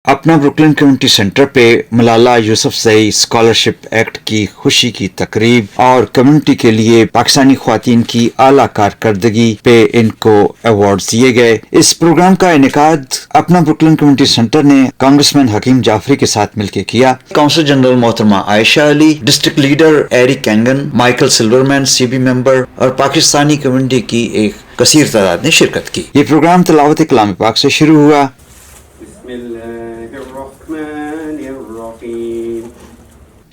अपना Brooklyn community centre पे Malala Yousafzai scholarship act की खुशी की तकरीब और कम्युनिटी के लिए पाकिस्तानी ख्वातीन की आला कारकर्दगी पे इनको अवार्ड्स दिए गए। इस प्रोग्राम का इनेकाद अपना ब्रुकलिन कम्युनिटी सेंटर ने कांग्रेसमैन हकीम जाफरी के साथ मिलकर किया। काउंसिल जनरल मोहतरमा Ayesha Ali, district leader Eric Kangan, Michael Silverman CB member और पाकिस्तानी कम्युनिटी की एक कसीर तादाद ने शिरकत की। ये प्रोग्राम तिलावत कलाम पाक से शुरू हुआ।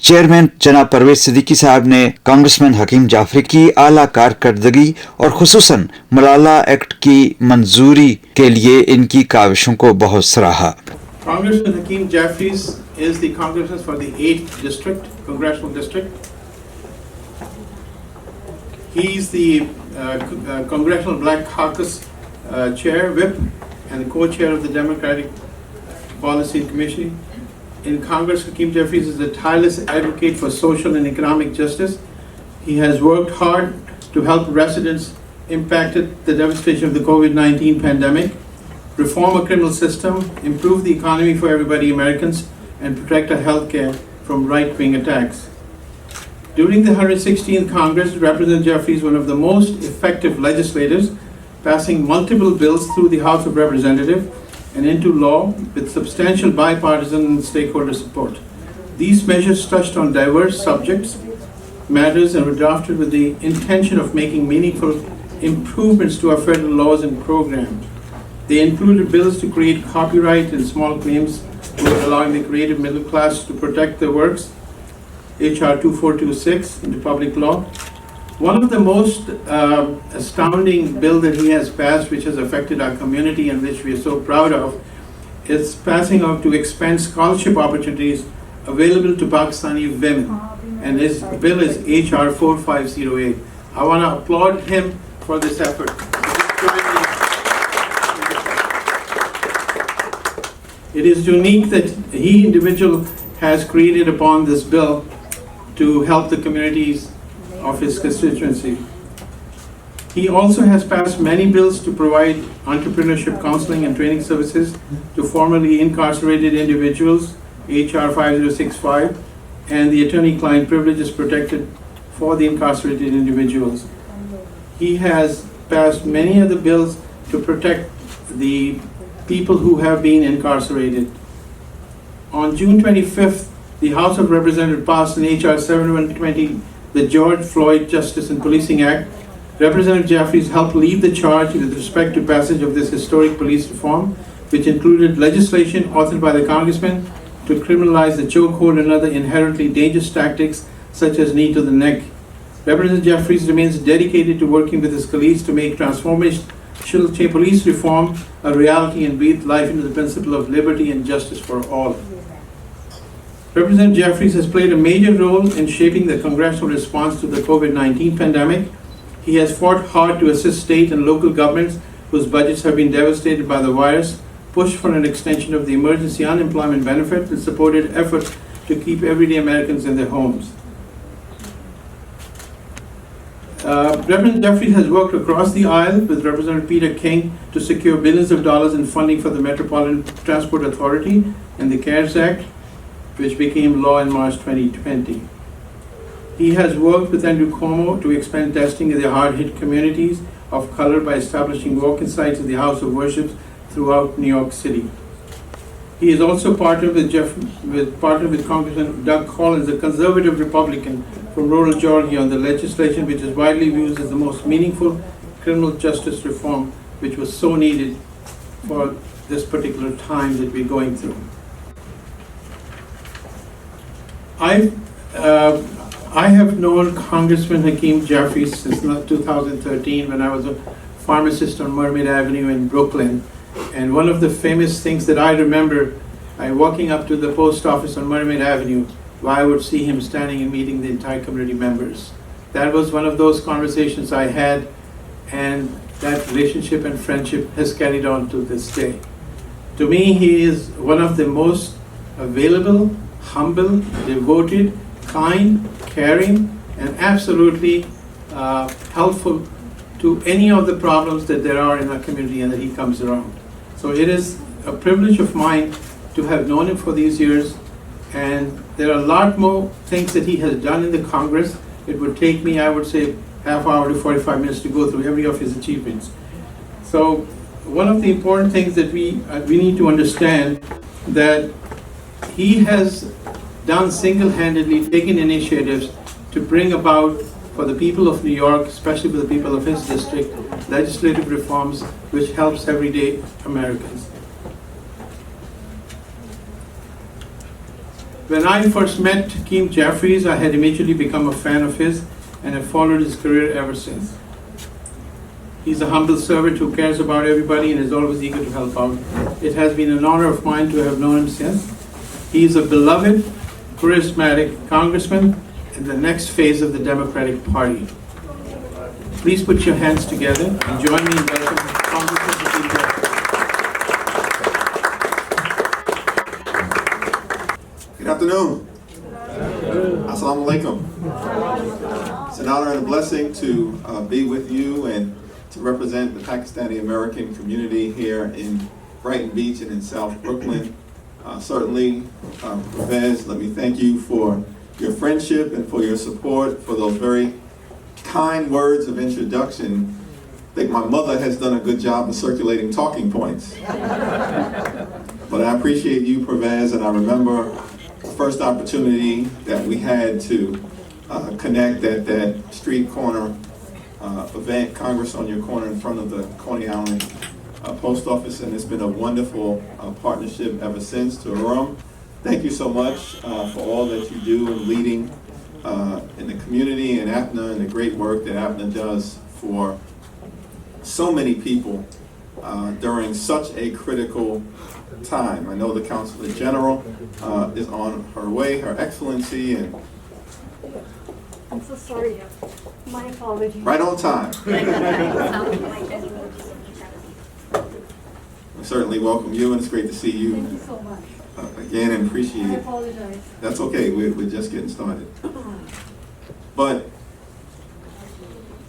चेयरमैन जनाब परवेज सिद्दीकी साहब ने कांग्रेसमैन हकीम जाफरी की आला कारकर्दगी और खुसूसन मलाला एक्ट की मंजूरी के लिए इनकी काविशों को बहुत सराहा। Congressman Hakeem Jeffries is the congressman for the 8th district, congressional district. He is the Congressional Black Caucus chair, whip, and the co-chair of the Democratic Policy Commission. In Congress, Hakeem Jeffries is a tireless advocate for social and economic justice. He has worked hard to help residents impacted the devastation of the COVID-19 pandemic, reform a criminal system, improve the economy for everybody Americans, and protect our health care from right-wing attacks. During the 116th Congress, Representative Jeffries, one of the most effective legislators, passing multiple bills through the House of Representatives and into law with substantial bipartisan and stakeholder support. These measures touched on diverse subjects, matters, and were drafted with the intention of making meaningful improvements to our federal laws and programs. They included bills to create copyright and small claims, allowing the creative middle class to protect their works, H.R. 2426 into public law. One of the most astounding bill that he has passed, which has affected our community and which we are so proud of, is passing out to expand scholarship opportunities available to Pakistani women. And his bill is H.R. 4508. I want to applaud him for this effort. It is unique that he individual has created upon this bill to help the communities of his constituency. He also has passed many bills to provide entrepreneurship counseling and training services to formerly incarcerated individuals, H.R. 5065, and the attorney-client privileges protected for the incarcerated individuals. He has passed many other bills to protect the people who have been incarcerated. On June 25th, the House of Representatives passed an H.R. 7120, the George Floyd Justice and Policing Act. Representative Jeffries helped lead the charge with respect to passage of this historic police reform, which included legislation authored by the congressman to criminalize the chokehold and other inherently dangerous tactics such as knee to the neck. Representative Jeffries remains dedicated to working with his colleagues to make transformational police reform a reality and breathe life into the principle of liberty and justice for all. Representative Jeffries has played a major role in shaping the congressional response to the COVID-19 pandemic. He has fought hard to assist state and local governments whose budgets have been devastated by the virus, pushed for an extension of the emergency unemployment benefit, and supported efforts to keep everyday Americans in their homes. Representative Jeffries has worked across the aisle with Representative Peter King to secure billions of dollars in funding for the Metropolitan Transport Authority and the CARES Act, which became law in March 2020. He has worked with Andrew Cuomo to expand testing in the hard-hit communities of color by establishing walk-in sites in the House of Worship throughout New York City. He is also partnered with Congressman Doug Collins, a conservative Republican from rural Georgia, on the legislation which is widely viewed as the most meaningful criminal justice reform, which was so needed for this particular time that we're going through. I have known Congressman Hakeem Jeffries since 2013 when I was a pharmacist on Mermaid Avenue in Brooklyn. And one of the famous things that I remember, walking up to the post office on Mermaid Avenue, where I would see him standing and meeting the entire community members. That was one of those conversations I had, and that relationship and friendship has carried on to this day. To me, he is one of the most available, humble, devoted, kind, caring, and absolutely helpful to any of the problems that there are in our community and that he comes around. So it is a privilege of mine to have known him for these years, and there are a lot more things that he has done in the Congress. It would take me, I would say, half hour to 45 minutes to go through every of his achievements. So one of the important things that we need to understand, that he has done single-handedly, taken initiatives to bring about, for the people of New York, especially for the people of his district, legislative reforms which helps everyday Americans. When I first met Hakeem Jeffries, I had immediately become a fan of his and have followed his career ever since. He's a humble servant who cares about everybody and is always eager to help out. It has been an honor of mine to have known him since. He is a beloved, charismatic congressman in the next phase of the Democratic Party. Please put your hands together and join me in welcoming Congressman Hakeem Jeffries. Good afternoon. Assalamu alaikum. It's an honor and a blessing to be with you and to represent the Pakistani American community here in Brighton Beach and in South Brooklyn. Certainly, Pervez, let me thank you for your friendship and for your support, for those very kind words of introduction. I think my mother has done a good job of circulating talking points. But I appreciate you, Pervez, and I remember the first opportunity that we had to connect at that street corner event, Congress on Your Corner, in front of the Coney Island post office, and it's been a wonderful partnership ever since. To Arum, thank you so much for all that you do in leading in the community and APNA and the great work that APNA does for so many people during such a critical time. I know the Consulate General is on her way, Her Excellency, and I'm so sorry. My apologies. right on time. We certainly welcome you, and it's great to see you. Thank you so much. Again, and appreciate I it. apologize. That's okay, we're just getting started. But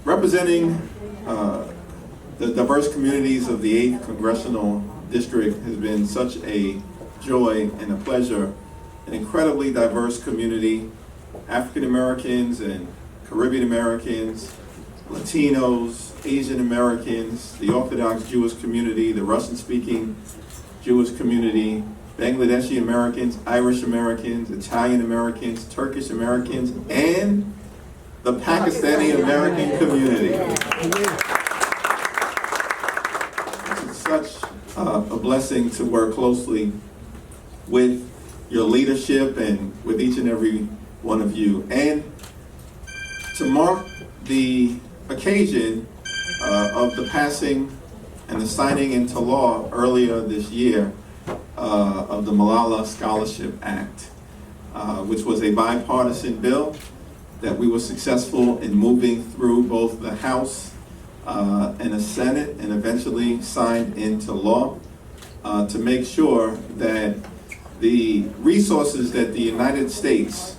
representing the diverse communities of the 8th Congressional District has been such a joy and a pleasure. An incredibly diverse community, African Americans and Caribbean Americans, Latinos, Asian Americans, the Orthodox Jewish community, the Russian-speaking Jewish community, Bangladeshi Americans, Irish Americans, Italian Americans, Turkish Americans, and the Pakistani American community. It's such a blessing to work closely with your leadership and with each and every one of you. And to mark the occasion of the passing and the signing into law earlier this year of the Malala Scholarship Act, which was a bipartisan bill that we were successful in moving through both the House and the Senate, and eventually signed into law to make sure that the resources that the United States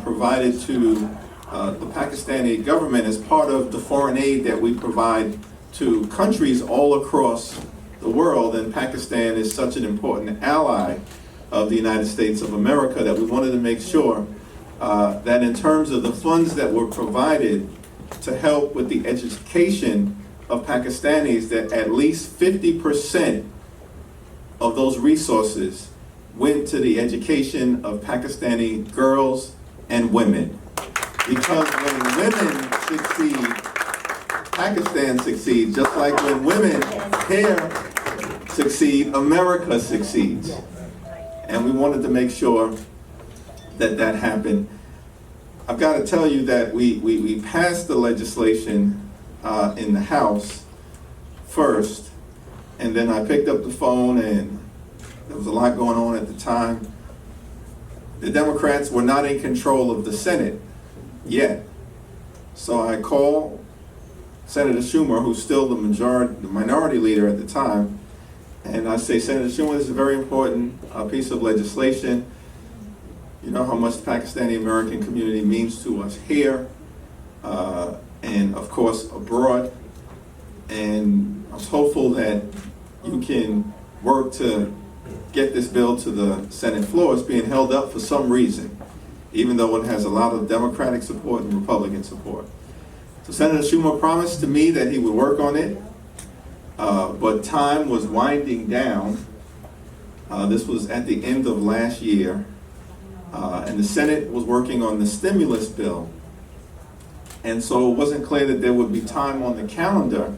provided to the Pakistani government as part of the foreign aid that we provide to countries all across the world, and Pakistan is such an important ally of the United States of America, that we wanted to make sure that in terms of the funds that were provided to help with the education of Pakistanis, that at least 50% of those resources went to the education of Pakistani girls and women. Because when women succeed, Pakistan succeeds, just like when women here succeed, America succeeds. And we wanted to make sure that that happened. I've got to tell you that we passed the legislation in the House first, and then I picked up the phone, and there was a lot going on at the time. The Democrats were not in control of the Senate yet. So I called Senator Schumer, who's still the minority leader at the time, and I say, Senator Schumer, this is a very important piece of legislation. You know how much the Pakistani American community means to us here, and of course abroad. And I was hopeful that you can work to get this bill to the Senate floor. It's being held up for some reason, even though it has a lot of Democratic support and Republican support. So Senator Schumer promised to me that he would work on it, but time was winding down. This was at the end of last year, and the Senate was working on the stimulus bill. And so it wasn't clear that there would be time on the calendar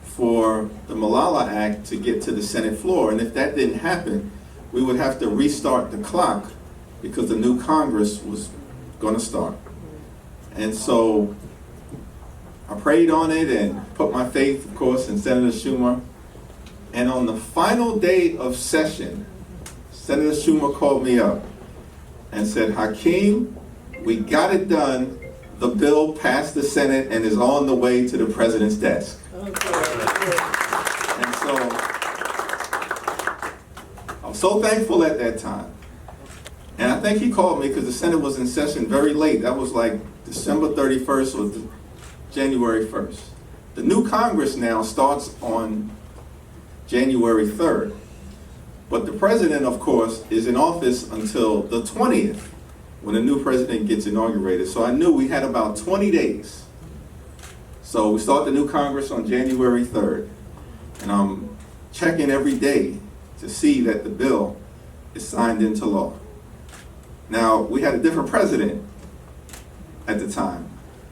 for the Malala Act to get to the Senate floor. And if that didn't happen, we would have to restart the clock because the new Congress was going to start. And so I prayed on it and put my faith, of course, in Senator Schumer. And on the final day of session, Senator Schumer called me up and said, "Hakeem, we got it done. The bill passed the Senate and is on the way to the president's desk." And so I was so thankful at that time. And I think he called me because the Senate was in session very late. That was like December 31st or January 1st. The new Congress now starts on January 3rd. But the president, of course, is in office until the 20th when the new president gets inaugurated. So I knew we had about 20 days. So we start the new Congress on January 3rd. And I'm checking every day to see that the bill is signed into law. Now, we had a different president at the time.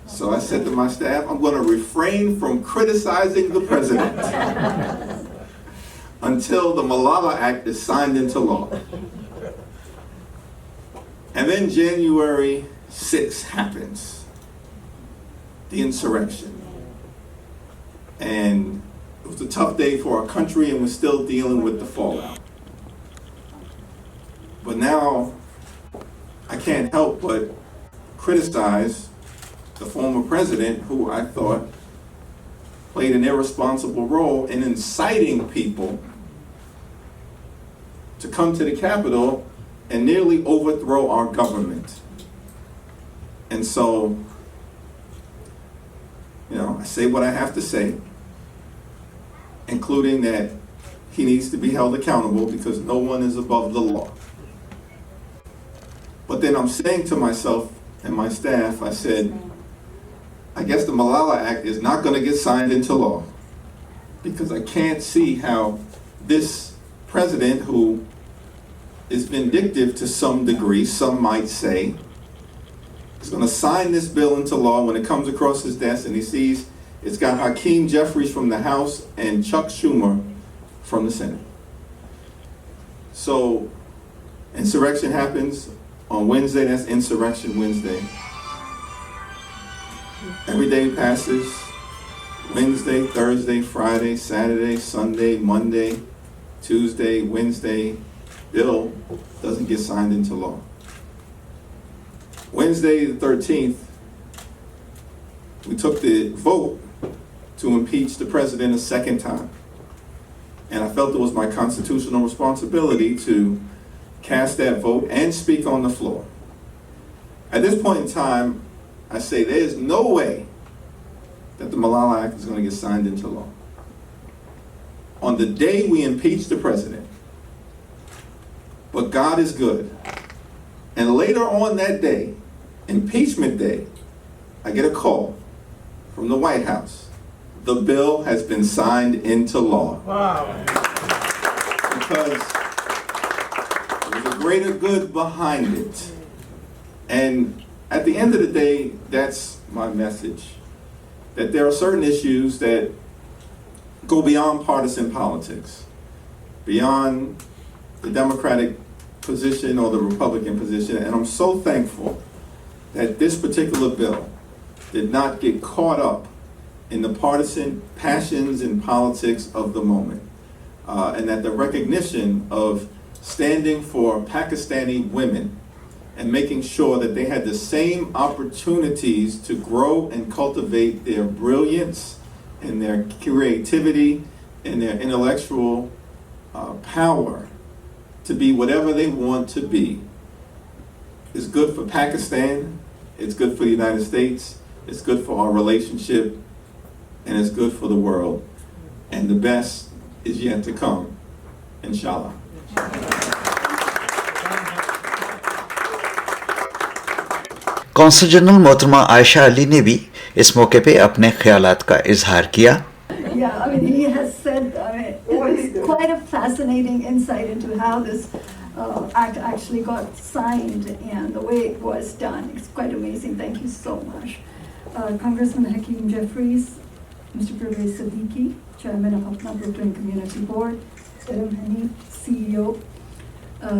So I said to my staff, I'm going to refrain from criticizing the president until the Malala Act is signed into law. And then January 6th happens, the insurrection. And it was a tough day for our country, and we're still dealing with the fallout. But now, I can't help but criticize the former president, who I thought played an irresponsible role in inciting people to come to the Capitol and nearly overthrow our government. And so, I say what I have to say, including that he needs to be held accountable because no one is above the law. But then I'm saying to myself and my staff, I said, I guess the Malala Act is not going to get signed into law because I can't see how this president, who is vindictive to some degree, some might say, is going to sign this bill into law when it comes across his desk and he sees it's got Hakeem Jeffries from the House and Chuck Schumer from the Senate. So insurrection happens on Wednesday. That's Insurrection Wednesday. Every day passes. Wednesday, Thursday, Friday, Saturday, Sunday, Monday, Tuesday, Wednesday. Bill doesn't get signed into law. Wednesday the 13th, we took the vote to impeach the president a second time. And I felt it was my constitutional responsibility to cast that vote and speak on the floor. At this point in time, I say there is no way that the Malala Act is going to get signed into law. On the day we impeach the president, but God is good. And later on that day, impeachment day, I get a call from the White House. The bill has been signed into law. Wow. Because there's a greater good behind it. And at the end of the day, that's my message. That there are certain issues that go beyond partisan politics, beyond the Democratic position or the Republican position. And I'm so thankful that this particular bill did not get caught up in the partisan passions and politics of the moment. And that the recognition of standing for Pakistani women and making sure that they had the same opportunities to grow and cultivate their brilliance and their creativity and their intellectual power to be whatever they want to be is good for Pakistan, it's good for the United States, it's good for our relationship, and it's good for the world. And the best is yet to come, inshallah. Consul general मोहतरमा आयशा अली ने भी इस मौके पे अपने ख्यालात का इजहार किया। Yeah, I mean, he has said, I mean, it was quite a fascinating insight into how this act actually got signed and the way it was done. It's quite amazing. Thank you so much. Congressman Hakeem Jeffries, Mr. Pervez Siddiqui, Chairman of APNA Brooklyn Community Board, Hanif, CEO,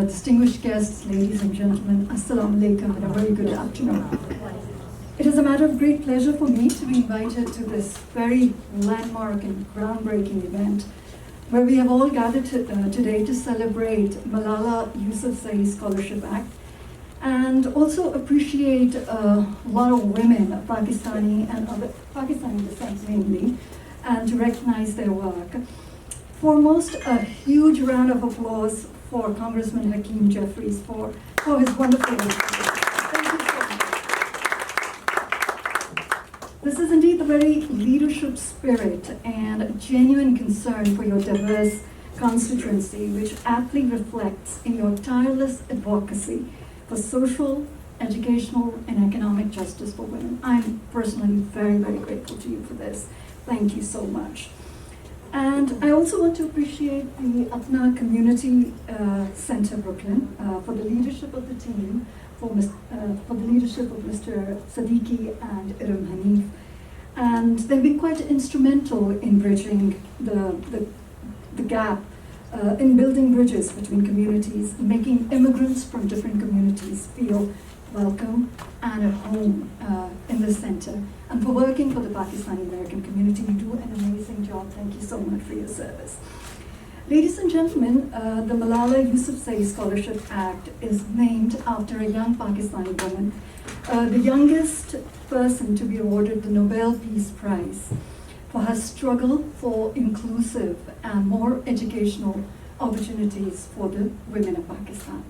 distinguished guests, ladies and gentlemen, Assalamu alaikum and a very good afternoon. It is a matter of great pleasure for me to be invited to this very landmark and groundbreaking event where we have all gathered today to celebrate Malala Yousafzai Scholarship Act and also appreciate a lot of women, Pakistani and other Pakistani descent mainly, and to recognize their work. Foremost, a huge round of applause for Congressman Hakeem Jeffries for his wonderful work. Thank you so much. This is indeed the very leadership spirit and genuine concern for your diverse constituency, which aptly reflects in your tireless advocacy for social, educational, and economic justice for women. I'm personally very, very grateful to you for this. Thank you so much. And I also want to appreciate the APNA Community Center Brooklyn for the leadership of the team, for the leadership of Mr. Siddiqui and Iram Hanif. And they've been quite instrumental in bridging the gap, in building bridges between communities, making immigrants from different communities feel welcome and at home in the center. And for working for the Pakistani American community, you do an amazing job. Thank you so much for your service. Ladies and gentlemen, the Malala Yousafzai Scholarship Act is named after a young Pakistani woman, the youngest person to be awarded the Nobel Peace Prize for her struggle for inclusive and more educational opportunities for the women of Pakistan.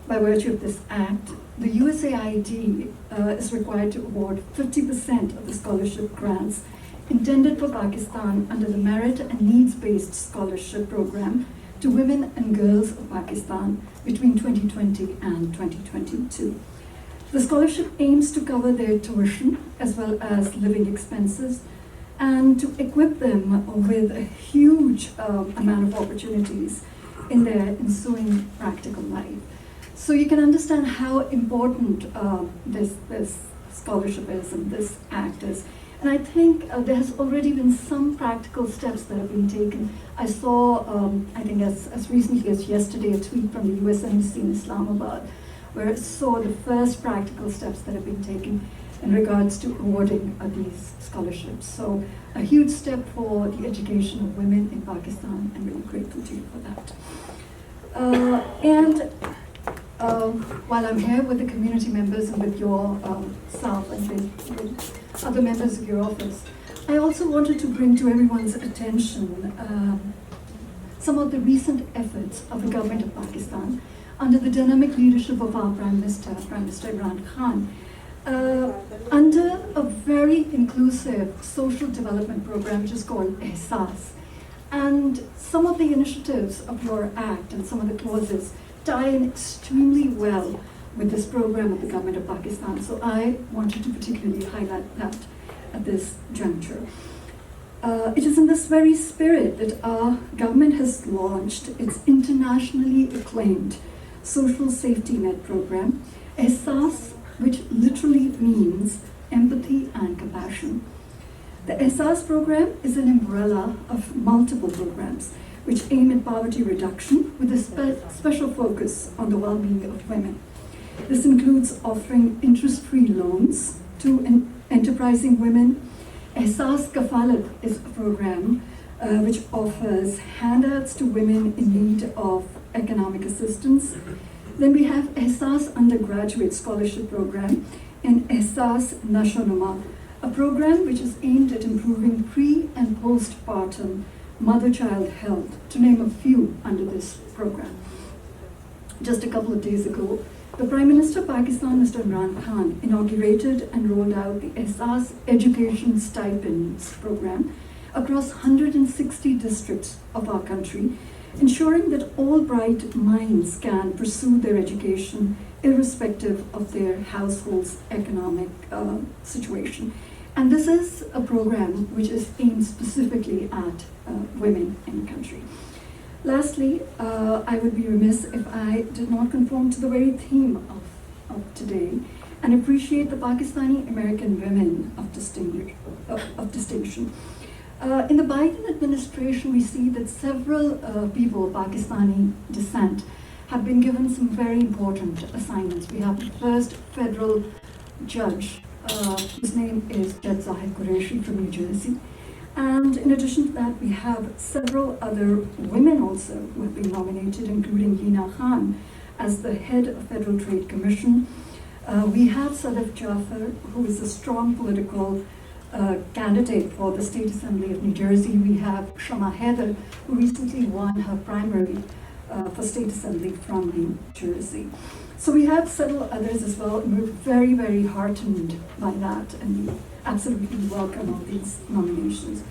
By virtue of this act, the USAID is required to award 50% of the scholarship grants intended for Pakistan under the Merit and Needs-Based Scholarship Program to women and girls of Pakistan between 2020 and 2022. The scholarship aims to cover their tuition as well as living expenses and to equip them with a huge amount of opportunities in their ensuing practical life. So you can understand how important this scholarship is and this act is. And I think there has already been some practical steps that have been taken. I saw, I think as recently as yesterday, a tweet from the US Embassy in Islamabad, where it saw the first practical steps that have been taken in regards to awarding these scholarships. So a huge step for the education of women in Pakistan. I'm really grateful to you for that. While I'm here with the community members and with your staff and with other members of your office, I also wanted to bring to everyone's attention some of the recent efforts of the government of Pakistan under the dynamic leadership of our Prime Minister Imran Khan, under a very inclusive social development program which is called Ehsaas. And some of the initiatives of your act and some of the clauses tie in extremely well with this program of the government of Pakistan. So I wanted to particularly highlight that at this juncture. It is in this very spirit that our government has launched its internationally acclaimed social safety net program, Ehsaas, which literally means empathy and compassion. The Ehsaas program is an umbrella of multiple programs which aim at poverty reduction with a special focus on the well-being of women. This includes offering interest-free loans to enterprising women. Ehsaas Kafalat is a program which offers handouts to women in need of economic assistance. Then we have Ehsaas Undergraduate Scholarship Program and Ehsaas Nashonuma, a program which is aimed at improving pre- and postpartum mother-child health, to name a few under this program. Just a couple of days ago, the Prime Minister of Pakistan, Mr. Imran Khan, inaugurated and rolled out the Ehsaas Education Stipends program across 160 districts of our country, ensuring that all bright minds can pursue their education irrespective of their household's economic situation. And this is a program which is aimed specifically at women in the country. Lastly, I would be remiss if I did not conform to the very theme of today and appreciate the Pakistani American women of distinction. In the Biden administration, we see that several people of Pakistani descent have been given some very important assignments. We have the first federal judge, whose name is Judge Zahid Qureshi from New Jersey. And in addition to that, we have several other women also who have been nominated, including Hina Khan as the head of Federal Trade Commission. We have Sadaf Jaffer, who is a strong political candidate for the State Assembly of New Jersey. We have Shama Heather, who recently won her primary for State Assembly from New Jersey. So we have several others as well, and we're very, very heartened by that, and we absolutely welcome all these nominations.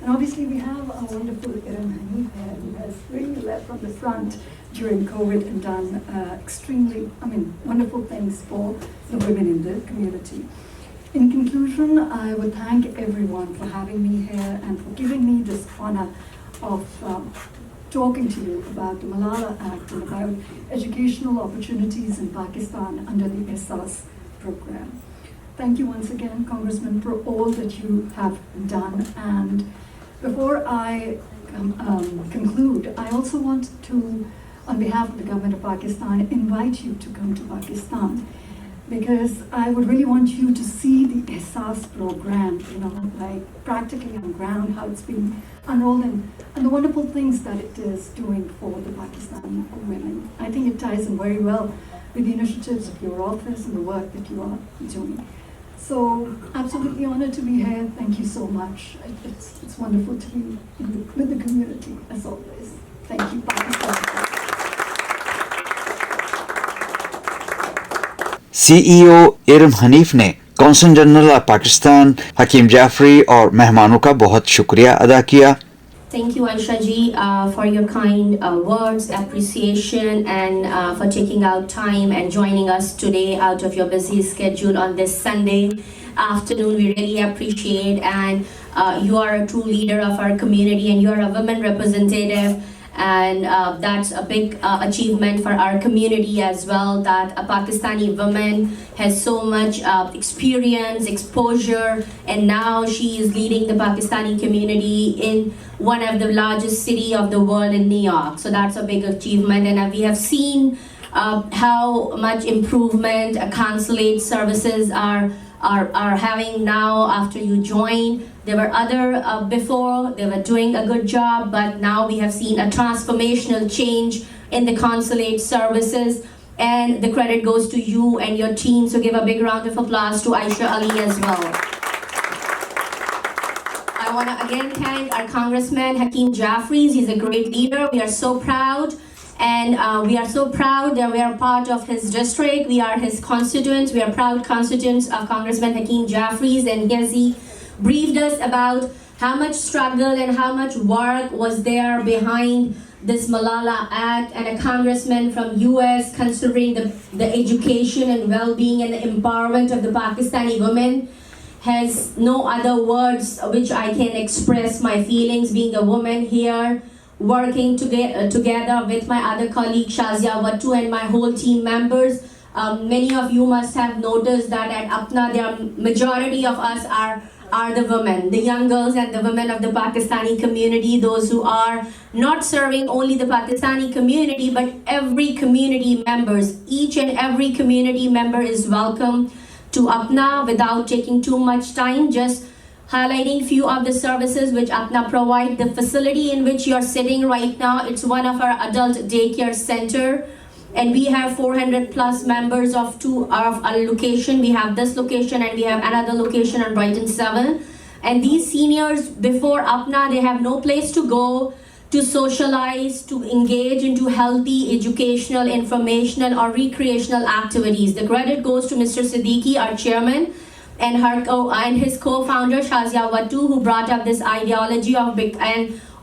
And obviously we have our wonderful Iram Hanif here, who has really led from the front during COVID and done extremely, wonderful things for the women in the community. In conclusion, I would thank everyone for having me here and for giving me this honor of talking to you about the Malala Act and about educational opportunities in Pakistan under the ESAS program. Thank you once again, Congressman, for all that you have done. And before I conclude, I also want to, on behalf of the government of Pakistan, invite you to come to Pakistan, because I would really want you to see the ESAS program, like practically on the ground, how it's being unrolled, and the wonderful things that it is doing for the Pakistani women. I think it ties in very well with the initiatives of your office and the work that you are doing. So, absolutely honored to be here. Thank you so much. It's wonderful to be with the community, as always. Thank you, Pakistan. CEO Iram Hanif ने consul general of Pakistan हकीम जाफरी और मेहमानों का बहुत शुक्रिया अदा किया. Thank you, Aisha ji, for your kind words, appreciation, and for taking out time and joining us today out of your busy schedule on this Sunday afternoon. We really appreciate, and you are a true leader of our community, and you are a women representative, and that's a big achievement for our community as well, that a Pakistani woman has so much experience, exposure, and now she is leading the Pakistani community in one of the largest city of the world in New York. So that's a big achievement, and we have seen how much improvement consulate services are having now after you join. There were other before, they were doing a good job, but now we have seen a transformational change in the consulate services, and the credit goes to you and your team. So give a big round of applause to Aisha Ali as well. I want to again thank our Congressman Hakeem Jeffries. He's a great leader. We are so proud. And we are so proud that we are part of his district. We are his constituents. We are proud constituents of Congressman Hakeem Jeffries. And he briefed us about how much struggle and how much work was there behind this Malala Act, and a congressman from US considering the education and well-being and the empowerment of the Pakistani women has no other words which I can express my feelings being a woman here, working together with my other colleague Shazia Wattu and my whole team members. Many of you must have noticed that at APNA, the majority of us are the women, the young girls and the women of the Pakistani community, those who are not serving only the Pakistani community, but every community members. Each and every community member is welcome to APNA. Without taking too much time, just highlighting few of the services which APNA provide. The facility in which you're sitting right now, it's one of our adult daycare center, and we have 400 plus members of our location. We have this location and we have another location on Brighton 7. And these seniors before APNA, they have no place to go to socialize, to engage into healthy educational, informational or recreational activities. The credit goes to Mr. Siddiqui, our chairman, and his co-founder Shazia Wattu, who brought up this ideology of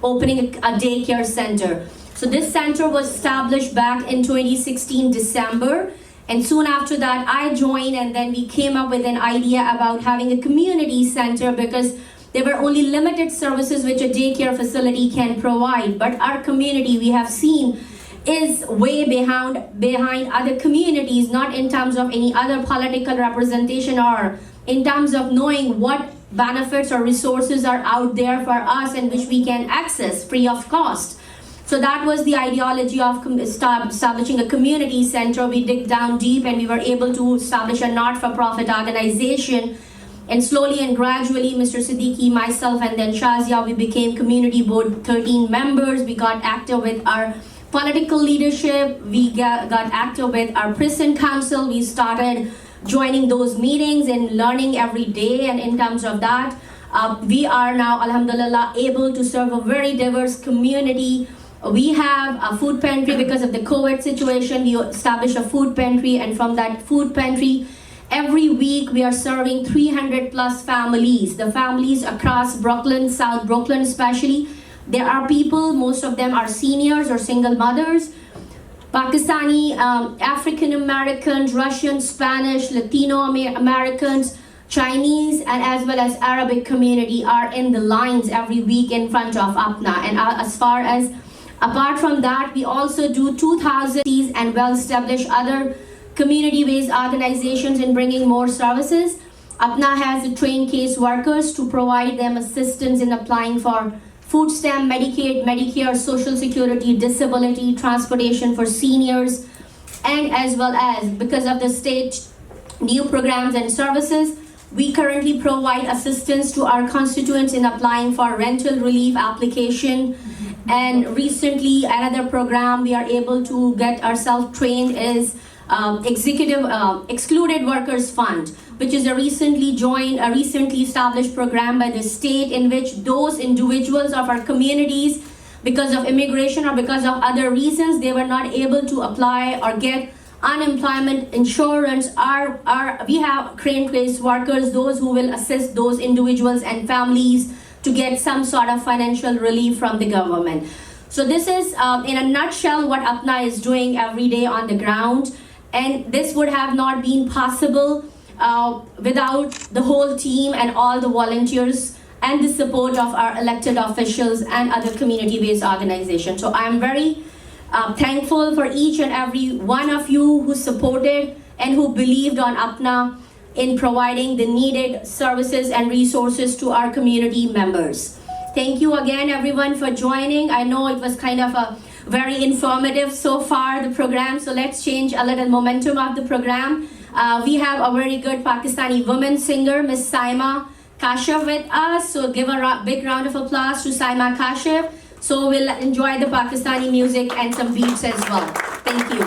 opening a daycare center. So this center was established back in 2016 December, and soon after that I joined, and then we came up with an idea about having a community center because there were only limited services which a daycare facility can provide. But our community, we have seen, is way behind other communities, not in terms of any other political representation or in terms of knowing what benefits or resources are out there for us and which we can access free of cost. So that was the ideology of establishing a community center. We dig down deep and we were able to establish a not-for-profit organization. And slowly and gradually, Mr. Siddiqui, myself, and then Shazia, we became community board 13 members. We got active with our political leadership. We got active with our prison council. We started joining those meetings and learning every day. And in terms of that, we are now, alhamdulillah, able to serve a very diverse community. We have a food pantry because of the COVID situation. We established a food pantry, and from that food pantry, every week we are serving 300 plus families. The families across Brooklyn, South Brooklyn especially. There are people, most of them are seniors or single mothers, Pakistani, African Americans, Russian, Spanish, Latino Americans, Chinese, and as well as Arabic community are in the lines every week in front of APNA. And apart from that, we also do 2,000 and well-established other community-based organizations in bringing more services. APNA has trained case workers to provide them assistance in applying for food stamp, Medicaid, Medicare, Social Security, disability, transportation for seniors, and as well as because of the state new programs and services, we currently provide assistance to our constituents in applying for rental relief application. And recently, another program we are able to get ourselves trained is Excluded Workers Fund, which is a recently established program by the state in which those individuals of our communities, because of immigration or because of other reasons, they were not able to apply or get unemployment insurance. We have trained case workers, those who will assist those individuals and families to get some sort of financial relief from the government. So this is, in a nutshell, what APNA is doing every day on the ground. And this would have not been possible without the whole team and all the volunteers and the support of our elected officials and other community-based organizations. So I'm very thankful for each and every one of you who supported and who believed on APNA in providing the needed services and resources to our community members. Thank you again, everyone, for joining. I know it was kind of a very informative so far, the program, so let's change a little momentum of the program. We have a very good Pakistani woman singer, Miss Saima Kashif with us, so give a big round of applause to Saima Kashif. So we'll enjoy the Pakistani music and some beats as well. Thank you.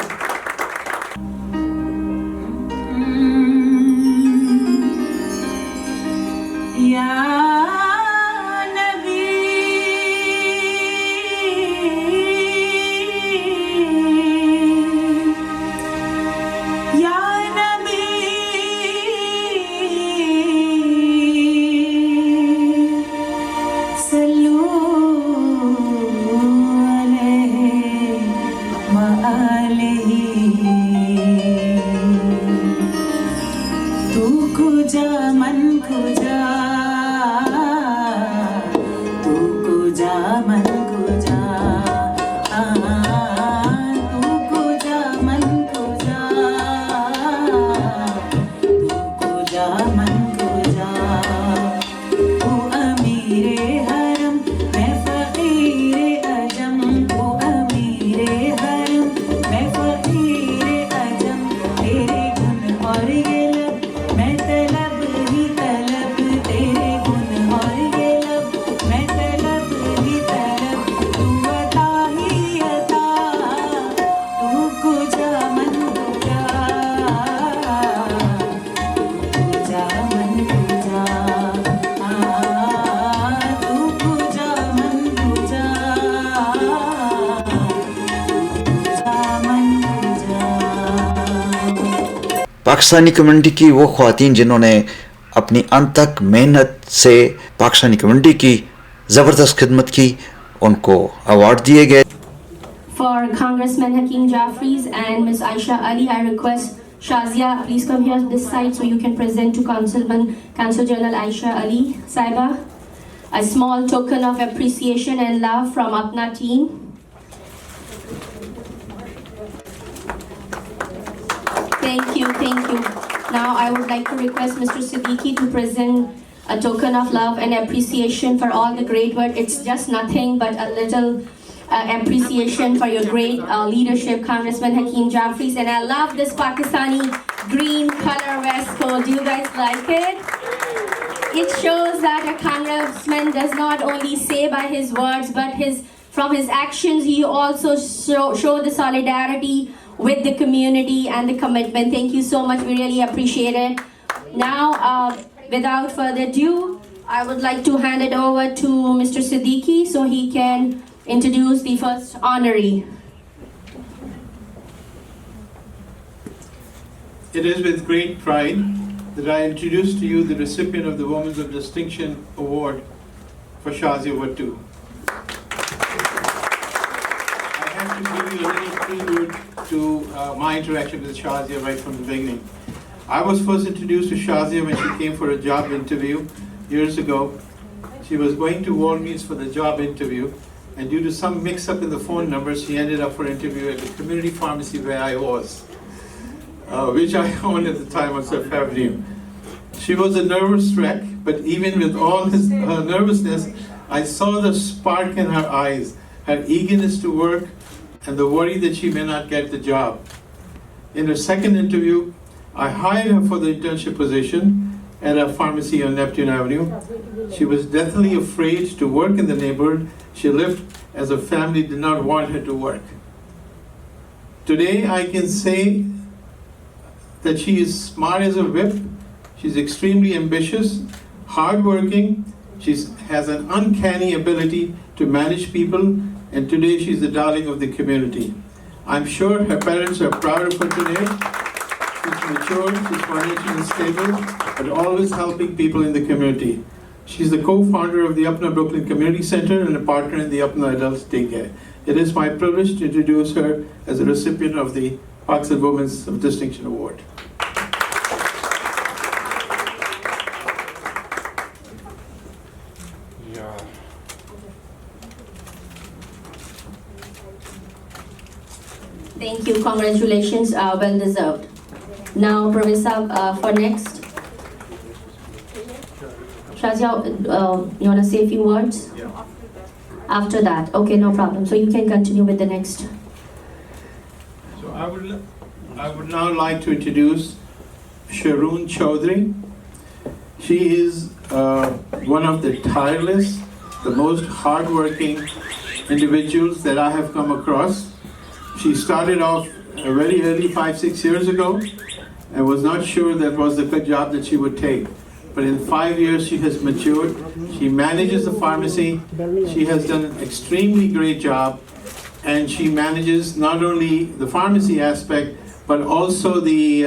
Pakistani community की वो ख्वातीन जिन्होंने अपनी अंत तक मेहनत से Pakistani community की ज़बरदस्त खिदमत की, उनको अवार्ड दिए गए. For Congressman Hakeem Jeffries and Ms. Aisha Ali, I request Shazia, please come here to this side so you can present to Council General Aisha Ali Saiba a small token of appreciation and love from APNA team. Thank you, thank you. Now I would like to request Mr. Siddiqui to present a token of love and appreciation for all the great work. It's just nothing but a little appreciation for your great leadership, Congressman Hakeem Jeffries. And I love this Pakistani green color vest coat. Do you guys like it? It shows that a congressman does not only say by his words, but from his actions, he also show the solidarity with the community and the commitment. Thank you so much. We really appreciate it. Now, without further ado, I would like to hand it over to Mr. Siddiqui so he can introduce the first honoree. It is with great pride that I introduce to you the recipient of the Women's of Distinction Award for Shazia Wattu. I have to give you a little prelude to my interaction with Shazia right from the beginning. I was first introduced to Shazia when she came for a job interview years ago. She was going to Walgreens for the job interview, and due to some mix-up in the phone numbers, she ended up for an interview at the community pharmacy where I was, which I owned at the time on Sept Avenue. She was a nervous wreck, but even with all her nervousness, I saw the spark in her eyes, her eagerness to work, and the worry that she may not get the job. In her second interview, I hired her for the internship position at a pharmacy on Neptune Avenue. She was deathly afraid to work in the neighborhood she lived, as her family did not want her to work. Today, I can say that she is smart as a whip. She's extremely ambitious, hardworking. She has an uncanny ability to manage people, and today she's the darling of the community. I'm sure her parents are proud of her today. She's mature, she's financially stable, but always helping people in the community. She's the co-founder of the APNA Brooklyn Community Center and a partner in the APNA Adult Daycare. It is my privilege to introduce her as a recipient of the Pakistan Women's of Distinction Award. Thank you, congratulations, well deserved. Now, Professor, for next. Shazia, you want to say a few words? Yeah. After that, okay, no problem. So you can continue with the next. So I would now like to introduce Sharoon Chaudhry. She is one of the tireless, the most hardworking individuals that I have come across. She started off very early, 5-6 years ago, and was not sure that was the good job that she would take. But in 5 years, she has matured. She manages the pharmacy. She has done an extremely great job, and she manages not only the pharmacy aspect, but also the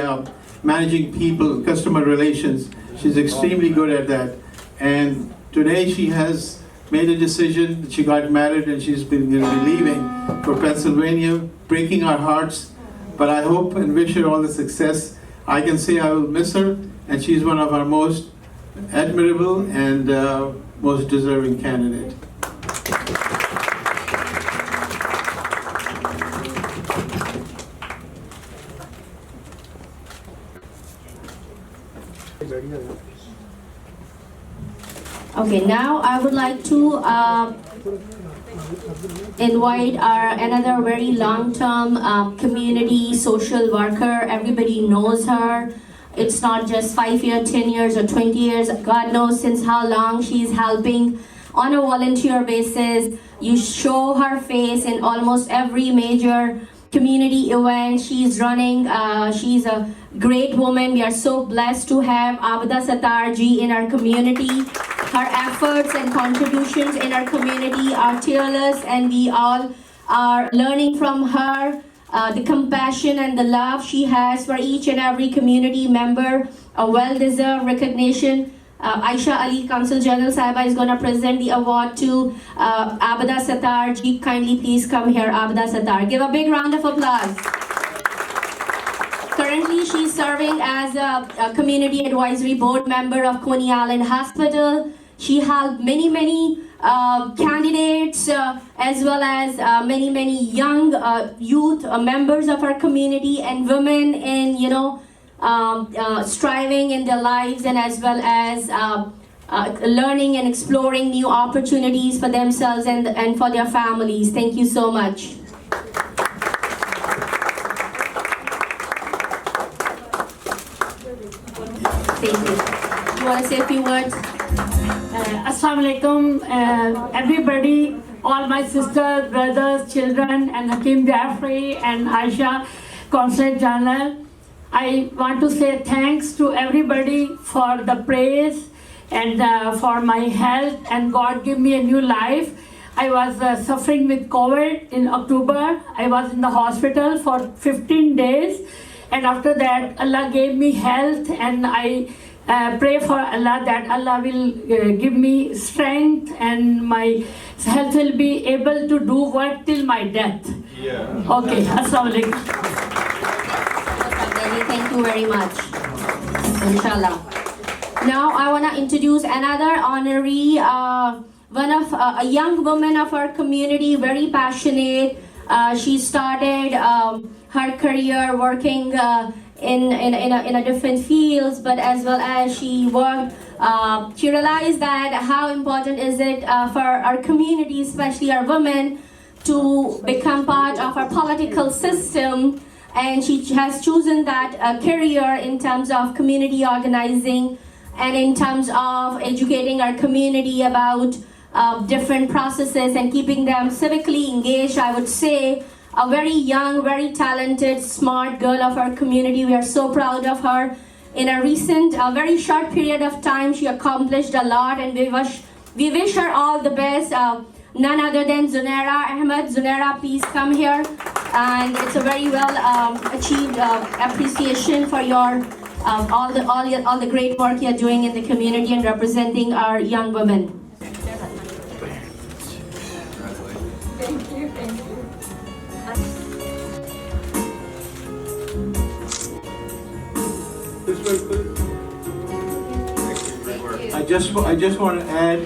managing people, customer relations. She's extremely good at that. And today she has made a decision. She got married and she's been leaving for Pennsylvania, breaking our hearts. But I hope and wish her all the success. I can say I will miss her, and she's one of our most admirable and most deserving candidate. Okay, now I would like to invite our another very long-term community social worker. Everybody knows her. It's not just 5 years, 10 years, or 20 years. God knows since how long she's helping on a volunteer basis. You show her face in almost every major community event she's running. She's a great woman. We are so blessed to have Abda Satarji in our community. Her efforts and contributions in our community are tearless, and we all are learning from her. The compassion and the love she has for each and every community member, a well-deserved recognition. Aisha Ali, Council General Sahiba, is going to present the award to Abada Sattar ji. Kindly please come here, Abada Sattar. Give a big round of applause. Currently, she's serving as a community advisory board member of Coney Island Hospital. She helped many candidates as well as many young youth members of our community and women in striving in their lives, and as well as learning and exploring new opportunities for themselves and for their families. Thank you so much. Thank you. You want to say a few words? Assalamu alaikum, everybody, all my sisters, brothers, children, and Hakeem Jeffries and Aisha, Consul General. I want to say thanks to everybody for the praise and for my health, and God give me a new life. I was suffering with COVID in October. I was in the hospital for 15 days, and after that Allah gave me health, and I pray for Allah that Allah will give me strength and my health will be able to do work till my death. Yeah. Okay, assalamu alaikum. Thank you very much. Inshallah. Now I want to introduce another honoree, a young woman of our community, very passionate. She started her career working in a different fields, but as well as she worked, she realized that how important is it for our community, especially our women, to become part of our political system. And she has chosen that career in terms of community organizing and in terms of educating our community about different processes and keeping them civically engaged. I would say a very young, very talented, smart girl of our community. We are so proud of her. In a recent, very short period of time, she accomplished a lot, and we wish her all the best. None other than Zunaira Ahmed. Zunaira, please come here. And it's a very well achieved appreciation for your all the great work you're doing in the community and representing our young women. I just want to add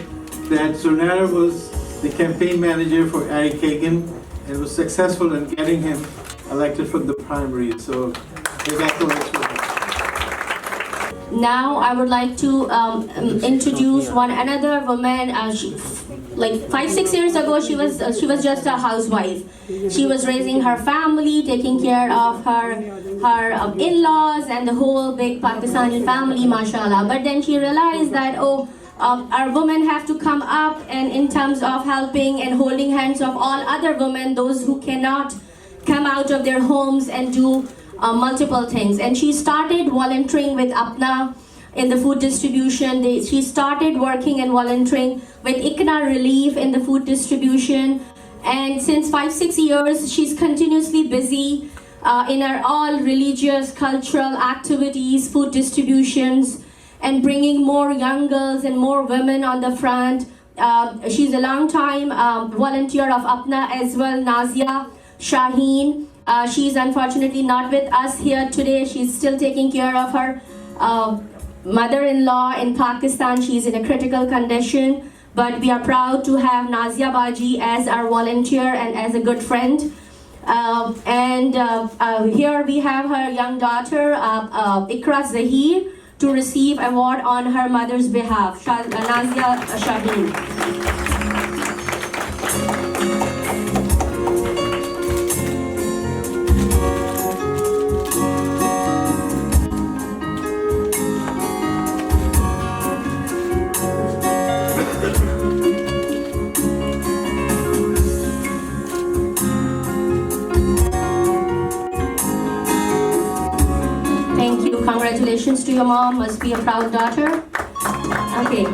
that Zunaira was the campaign manager for Ari Kagan and was successful in getting him elected from the primary. So congratulations. Now I would like to introduce another woman. Like 5-6 years ago, she was just a housewife. She was raising her family, taking care of her in-laws and the whole big Pakistani family, mashallah. But then she realized that our women have to come up and in terms of helping and holding hands of all other women, those who cannot come out of their homes and do multiple things. And she started volunteering with APNA in the food distribution. She started working and volunteering with APNA Relief in the food distribution. And since 5-6 years, she's continuously busy in her all religious, cultural activities, food distributions, and bringing more young girls and more women on the front. She's a long time volunteer of APNA as well, Nazia Shaheen. She's unfortunately not with us here today. She's still taking care of her mother-in-law in Pakistan. She's in a critical condition, but we are proud to have Nazia Baji as our volunteer and as a good friend. Here we have her young daughter, Ikra Zahir, to receive award on her mother's behalf, Nazia Shaheen. Congratulations to your mom, must be a proud daughter. Okay.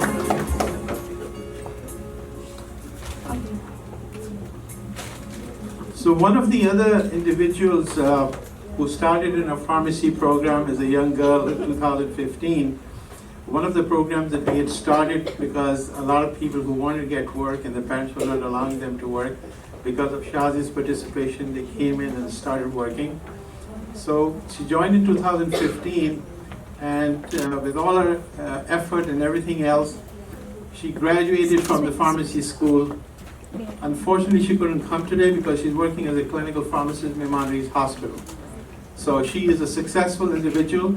So one of the other individuals who started in a pharmacy program as a young girl in 2015 one of the programs that we had started because a lot of people who wanted to get work and the parents were not allowing them to work, because of Shazi's participation, they came in and started working. So she joined in 2015, and with all her effort and everything else, she graduated from the pharmacy school. Unfortunately, she couldn't come today because she's working as a clinical pharmacist in Maiman's hospital. So she is a successful individual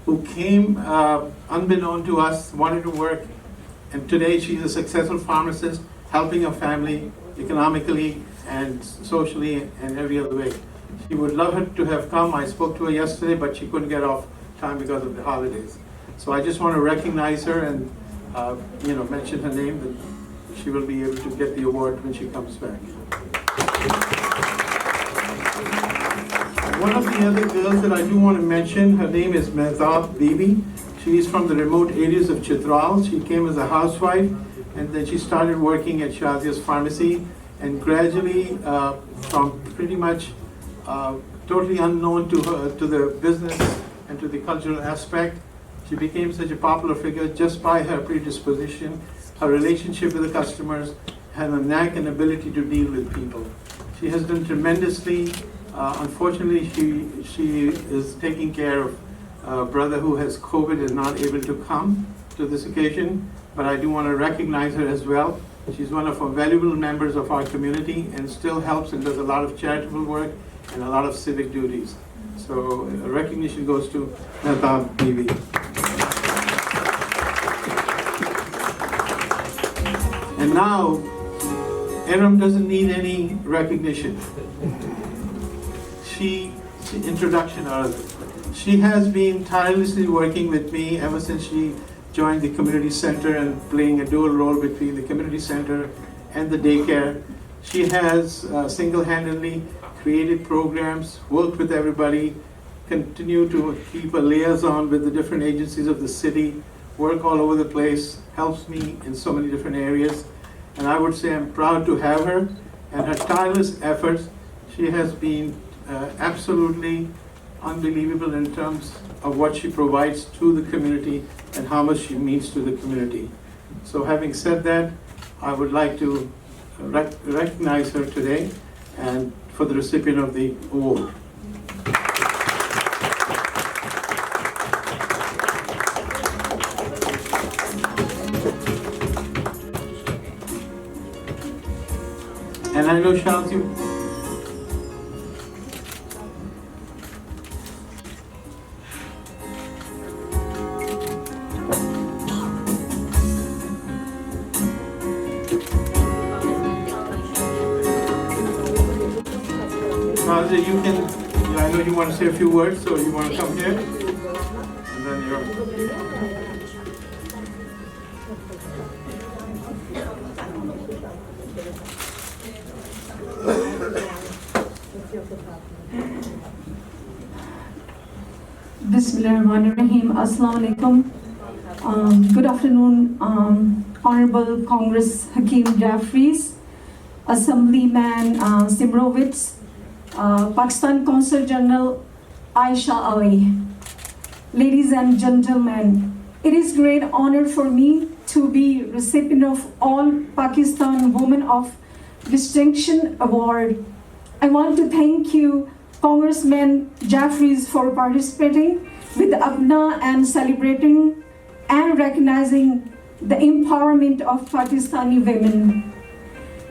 who came unbeknown to us, wanted to work, and today she's a successful pharmacist, helping her family economically and socially and every other way. She would love her to have come. I spoke to her yesterday, but she couldn't get off time because of the holidays. So I just want to recognize her and mention her name, that she will be able to get the award when she comes back. One of the other girls that I do want to mention, her name is Mehtab Bibi. She is from the remote areas of Chitral. She came as a housewife, and then she started working at Shazia's pharmacy, and gradually, from pretty much totally unknown to her, to the business and to the cultural aspect, she became such a popular figure just by her predisposition, her relationship with the customers, and a knack and ability to deal with people. She has done tremendously. Unfortunately, she is taking care of a brother who has COVID, is not able to come to this occasion, but I do want to recognize her as well. She's one of our valuable members of our community and still helps and does a lot of charitable work and a lot of civic duties. So recognition goes to Mehtab Bibi. And now, Aram doesn't need any recognition. She has been tirelessly working with me ever since she joined the community center and playing a dual role between the community center and the daycare. She has single-handedly created programs, worked with everybody, continue to keep a liaison with the different agencies of the city, work all over the place, helps me in so many different areas. And I would say I'm proud to have her, and her tireless efforts. She has been absolutely unbelievable in terms of what she provides to the community and how much she means to the community. So having said that, I would like to recognize her today and for the recipient of the award. And I know Shanti. You can, I know you want to say a few words, so you want to come here? And then you're... Bismillahirrahmanirrahim. Assalamu alaikum. Good afternoon, Honorable Congress Hakeem Jeffries, Assemblyman Simrovitz, Pakistan Consul General Aisha Ali. Ladies and gentlemen, it is great honor for me to be recipient of All Pakistan Women of Distinction Award. I want to thank you, Congressman Jeffries, for participating with APNA and celebrating and recognizing the empowerment of Pakistani women.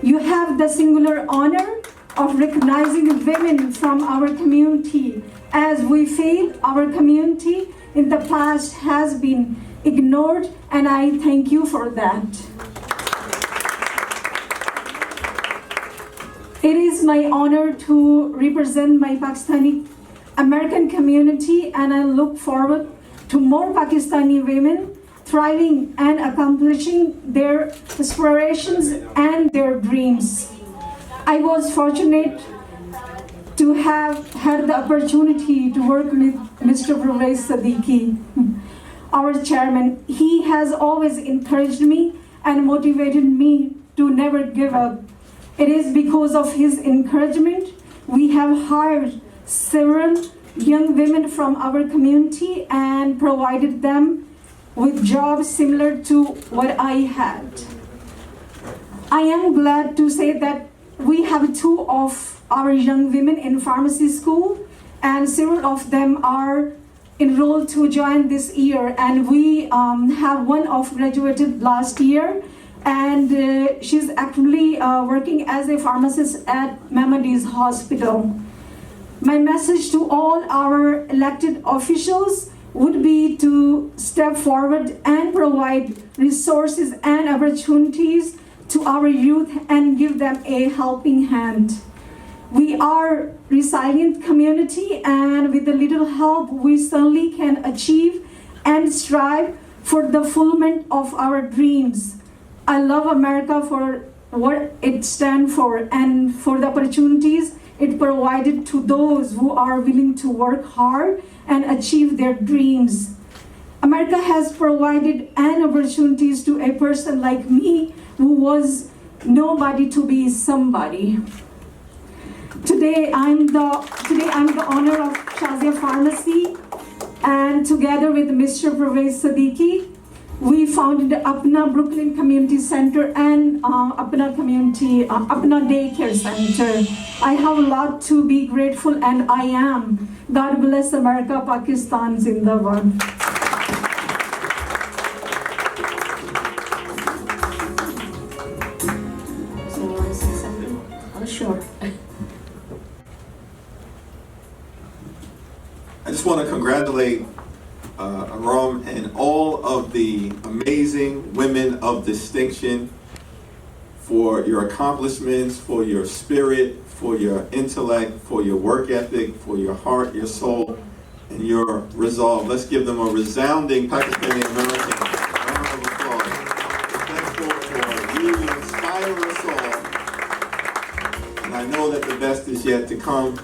You have the singular honor of recognizing women from our community, as we feel our community in the past has been ignored, and I thank you for that. It is my honor to represent my Pakistani American community, and I look forward to more Pakistani women thriving and accomplishing their aspirations and their dreams. I was fortunate to have had the opportunity to work with Mr. Pervez Siddiqui, our chairman. He has always encouraged me and motivated me to never give up. It is because of his encouragement we have hired several young women from our community and provided them with jobs similar to what I had. I am glad to say that we have 2 of our young women in pharmacy school, and several of them are enrolled to join this year, and we have one of graduated last year, and she's actually working as a pharmacist at Mamadi's hospital. My message to all our elected officials would be to step forward and provide resources and opportunities to our youth and give them a helping hand. We are resilient community, and with a little help, we certainly can achieve and strive for the fulfillment of our dreams. I love America for what it stands for and for the opportunities it provided to those who are willing to work hard and achieve their dreams. America has provided an opportunities to a person like me who was nobody to be somebody. Today I'm the owner of Shazia Pharmacy, and together with Mr. Pervez Siddiqui, we founded the APNA Brooklyn Community Center and APNA Daycare Center. I have a lot to be grateful, and I am. God bless America, Pakistan, Zindabad. So you want to say something? Oh, sure. I just want to congratulate Aram and all of the amazing women of distinction for your accomplishments, for your spirit, for your intellect, for your work ethic, for your heart, your soul, and your resolve. Let's give them a resounding Pakistani American round of applause. Thankful for you. You inspire us all. And I know that the best is yet to come.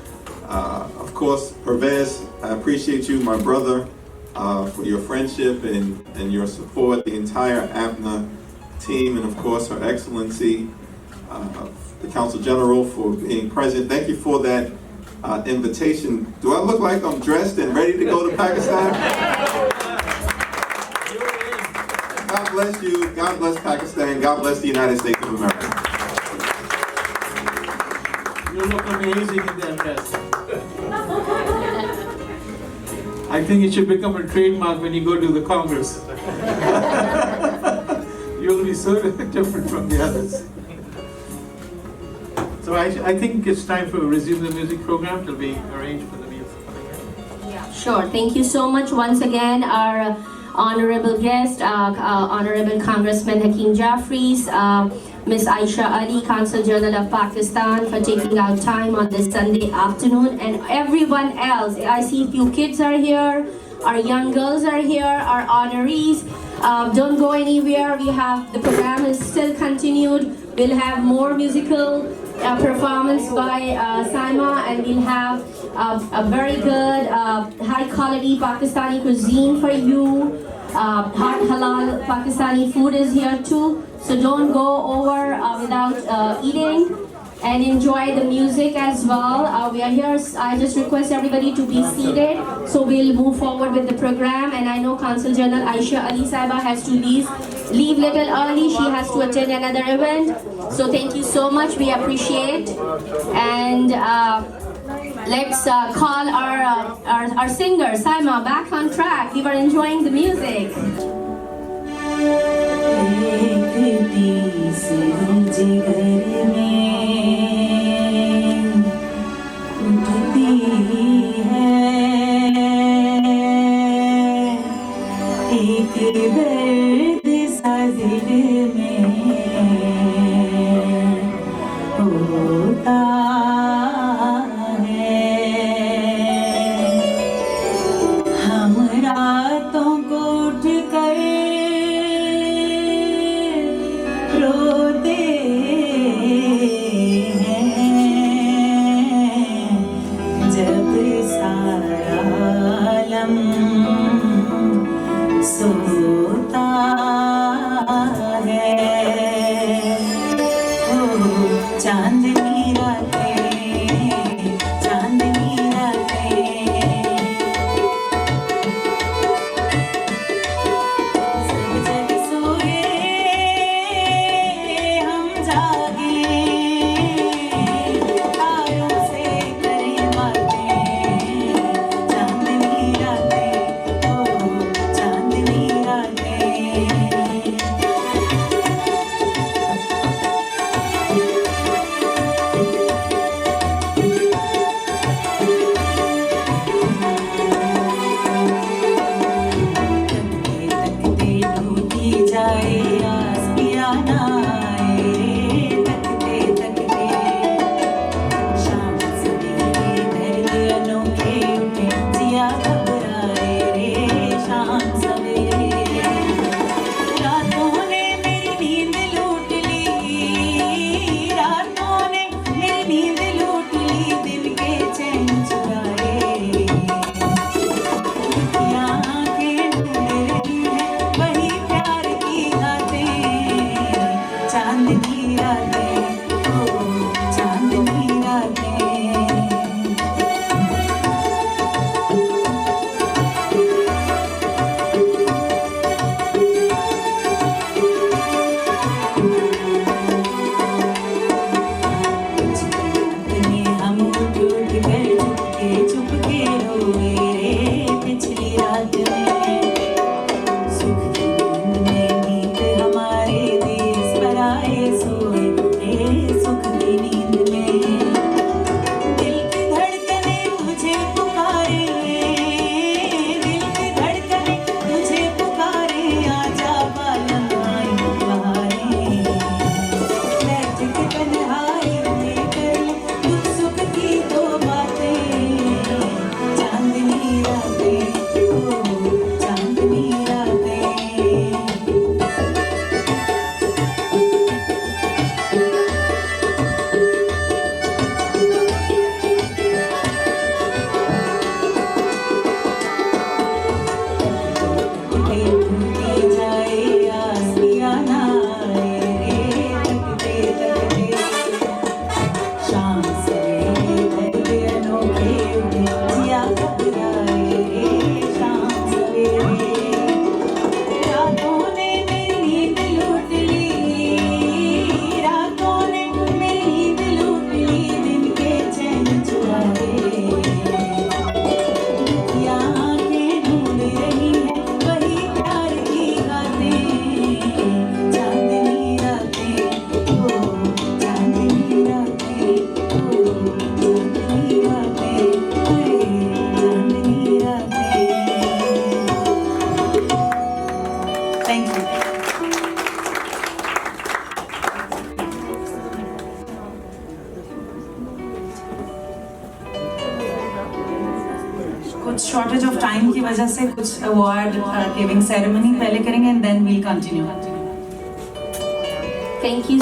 Of course, Pervez, I appreciate you, my brother, for your friendship and your support, the entire APNA team, and of course, Her Excellency, the Council General, for being present. Thank you for that invitation. Do I look like I'm dressed and ready to go to Pakistan? God bless you. God bless Pakistan. God bless the United States of America. You look amazing in that dress. I think it should become a trademark when you go to the Congress. You'll be so different from the others. So I think it's time to resume the music program till we arrange for the music. Sure. Thank you so much once again, our honorable guest, Honorable Congressman Hakeem Jeffries, Ms. Aisha Ali, Consul General of Pakistan, for taking out time on this Sunday afternoon, and everyone else. I see a few kids are here, our young girls are here, our honorees. Don't go anywhere. The program is still continued. We'll have more musical performance by Saima, and we'll have a very good, high quality Pakistani cuisine for you. Hot halal Pakistani food is here too. So don't go over without eating, and enjoy the music as well. We are here. I just request everybody to be seated, so we'll move forward with the program. And I know Consul General Aisha Ali Saiba has to leave little early. She has to attend another event. So thank you so much. We appreciate. And let's call our singer Saima back on track. We were enjoying the music. So shortage of time की वजह से कुछ award giving ceremony पहले करेंगे and then we'll continue. Thank you.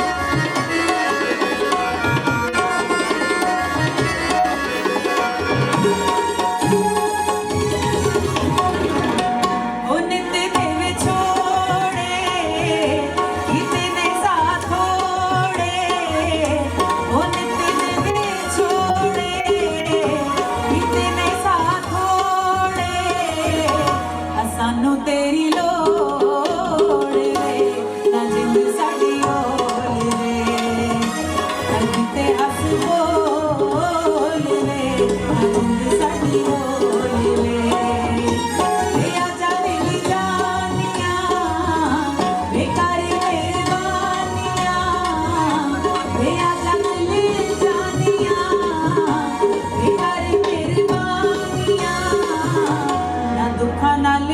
ਸਾਨੂੰ ਤੇਰੀ ਲੋੜ ਵੇ ਨਾ ਜਿੰਦ ਸਾਡੀ ਓਲ ਵੇ ਧਰਤੀ ਤੇ ਹੱਸ ਬੋਲ ਵੇ ਨਾ ਜਿੰਦ ਸਾਡੀ ਓਲ ਵੇ ਵੇ ਆਜਾ ਦਿਲ ਜਾਨੀਆਂ ਵੇ ਕਰ ਮਿਹਰਬਾਨੀਆਂ ਵੇ ਆਜਾ ਦਿਲ ਜਾਨੀਆਂ ਵੇ ਕਰ ਮਿਹਰਬਾਨੀਆਂ ਨਾ ਦੁੱਖਾਂ ਨਾਲ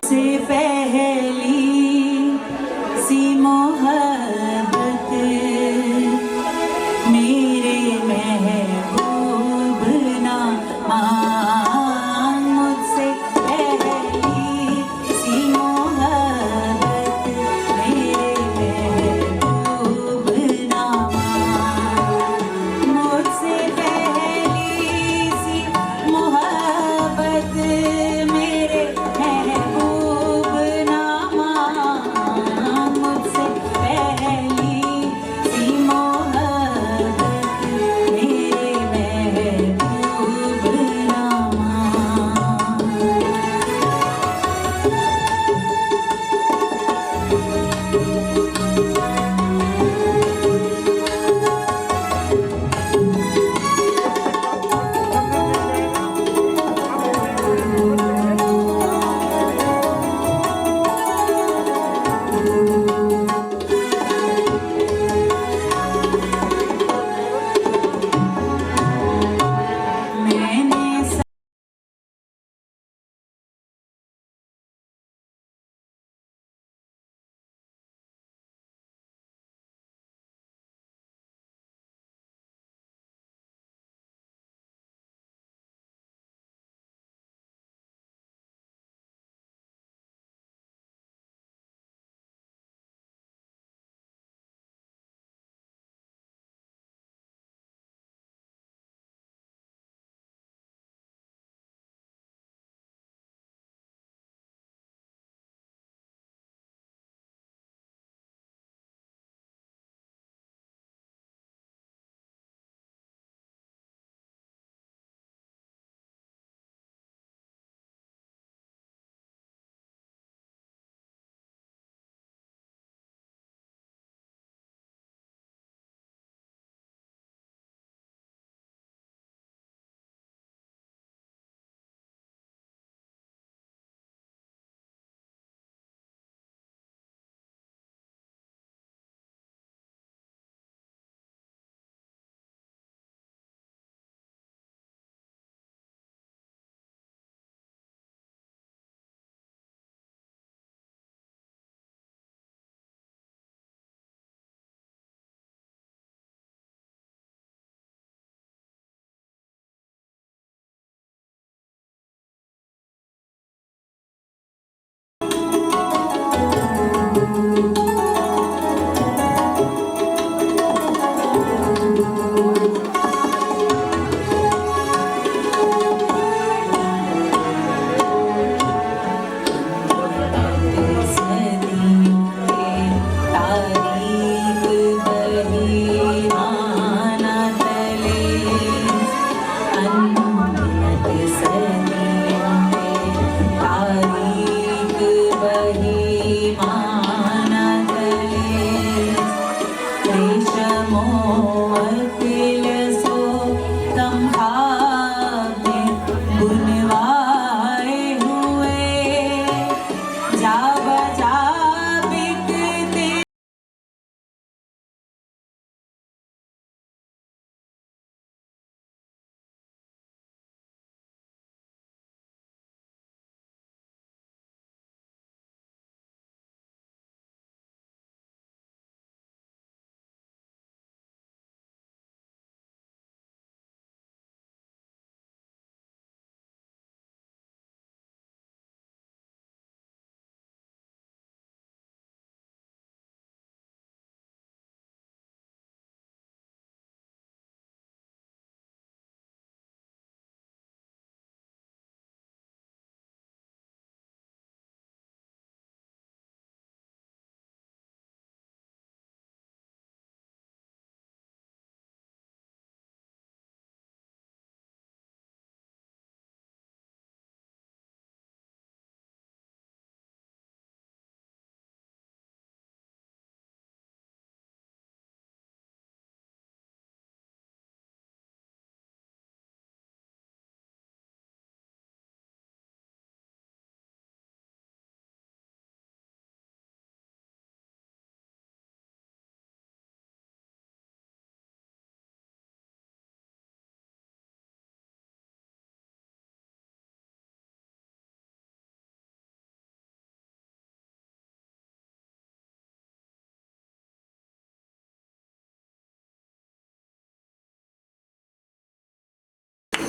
से पहली सी